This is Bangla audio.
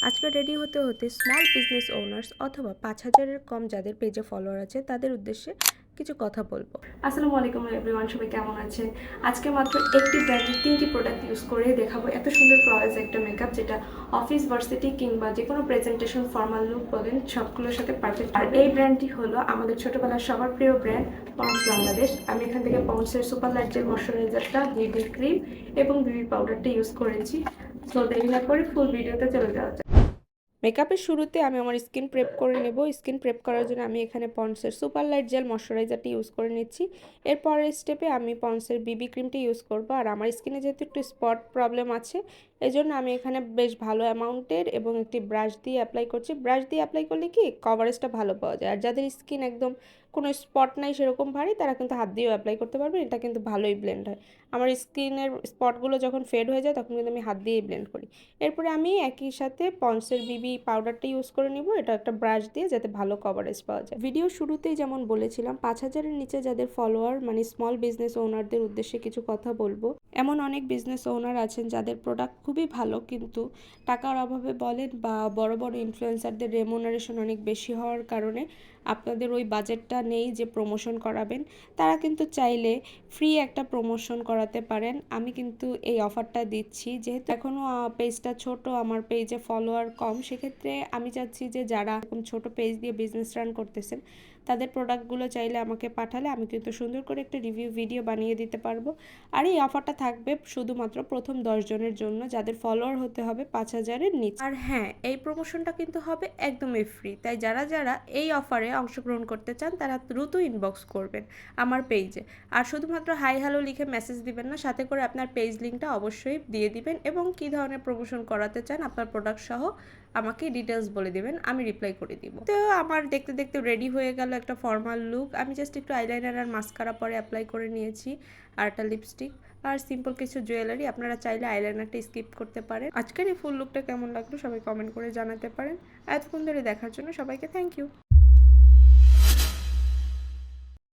আজকে রেডি হতে হতে স্মল বিজনেস ওনার্স অথবা 5,000-এর কম যাদের পেজে ফলোয়ার আছে তাদের উদ্দেশ্যে কিছু কথা বলবো। আসসালামু আলাইকুম এভরিওয়ান, সবাই কেমন আছেন? আজকে মাত্র একটি ব্র্যান্ডের 3টি প্রোডাক্ট ইউজ করে দেখাবো এত সুন্দর ফ্ললেস একটা মেকআপ যেটা অফিস, ভার্সিটি কিংবা যে কোনো প্রেজেন্টেশন, ফর্মাল লুক বলেন সবগুলোর সাথে পারফেক্ট। আর এই ব্র্যান্ডটি হলো আমাদের ছোটবেলার সবার প্রিয় ব্র্যান্ড পন্ডস বাংলাদেশ। আমি এখান থেকে পন্ডসের সুপার লাইট জেল ময়শ্চারাইজারটা, বিবি ক্রিম এবং বিবি পাউডারটা ইউজ করেছি। সো দেরি না করে ফুল ভিডিওতে চলে যাওয়া যাক। মেকআপের শুরুতে আমি আমার স্কিন প্রেপ করে নেব। স্কিন প্রেপ করার জন্য আমি এখানে পন্ডসের সুপার লাইট জেল ময়শ্চারাইজারটি ইউজ করে নিচ্ছি। এরপরের স্টেপে আমি পন্ডসের বিবি ক্রিমটি ইউজ করব। আর আমার স্কিনে যেহেতু একটু স্পট প্রবলেম আছে, এই জন্য আমি এখানে বেশ ভালো অ্যামাউন্টের এবং একটি ব্রাশ দিয়ে অ্যাপ্লাই করছি। ব্রাশ দিয়ে অ্যাপ্লাই করলে কি কভারেজটা ভালো পাওয়া যায়। আর যাদের স্কিন একদম কোনো স্পট নাই সেরকম ভারী, তারা কিন্তু হাত দিয়েও অ্যাপ্লাই করতে পারবে। এটা কিন্তু ভালোই ব্লেন্ড হয়। আমার স্কিনের স্পটগুলো যখন ফেড হয়ে যায় তখন কিন্তু আমি হাত দিয়েই ব্লেন্ড করি। এরপরে আমি একই সাথে পন্ডসের বিবি পাউডারটা ইউজ করে নিব, এটা একটা ব্রাশ দিয়ে, যাতে ভালো কভারেজ পাওয়া যায়। ভিডিও শুরুতেই যেমন বলেছিলাম 5,000-এর নিচে যাদের ফলোয়ার মানে স্মল বিজনেস ওনারদের উদ্দেশ্যে কিছু কথা বলবো। এমন অনেক বিজনেস ওনার আছেন যাদের প্রোডাক্ট খুবই ভালো, কিন্তু টাকার অভাবে বলেন বা বড় বড় ইনফ্লুয়েন্সারদের রেমুনারেশন অনেক বেশি হওয়ার কারণে আপনাদের ওই বাজেটটা নেই যে প্রমোশন করাবেন। তারা কিন্তু চাইলে ফ্রি একটা প্রমোশন করাতে পারেন। আমি কিন্তু এই অফারটা দিচ্ছি, যেহেতু এখনও পেজটা ছোট, আমার পেজে ফলোয়ার কম। সেক্ষেত্রে আমি চাচ্ছি যে যারা এরকম ছোট পেজ দিয়ে বিজনেস রান করতেছেন তাদের প্রোডাক্টগুলো চাইলে আমাকে পাঠালে আমি কিন্তু সুন্দর করে একটা রিভিউ ভিডিও বানিয়ে দিতে পারবো। আর এই অফারটা থাকবে শুধুমাত্র প্রথম 10 জনের জন্য, যাদের ফলোয়ার হতে হবে 5,000-এর নিচে। আর হ্যাঁ, এই প্রমোশনটা কিন্তু হবে একদমই ফ্রি। তাই যারা যারা এই অফারে অংশগ্রহণ করতে চান তারা দ্রুত ইনবক্স করবেন আমার পেজে। আর শুধুমাত্র হাই হ্যালো লিখে মেসেজ দিবেন না, সাথে করে আপনার পেজ লিঙ্কটা অবশ্যই দিয়ে দিবেন এবং কী ধরনের প্রমোশন করাতে চান আপনার প্রোডাক্ট সহ আমাকে ডিটেলস বলে দিবেন, আমি রিপ্লাই করে দিব। তো আমার দেখতে দেখতে রেডি হয়ে গেল একটা ফর্মাল লুক। আমি জাস্ট একটু আইলাইনার আর মাস্কারা পরে অ্যাপ্লাই করে নিয়েছি, আর একটা লিপস্টিক আর সিম্পল কিছু জুয়েলারি। আপনারা চাইলে আইলাইনারটা স্কিপ করতে পারেন। আজকের এই ফুল লুকটা কেমন লাগলো সবাই কমেন্ট করে জানাতে পারেন। এতক্ষণ ধরে দেখার জন্য সবাইকে থ্যাংক ইউ।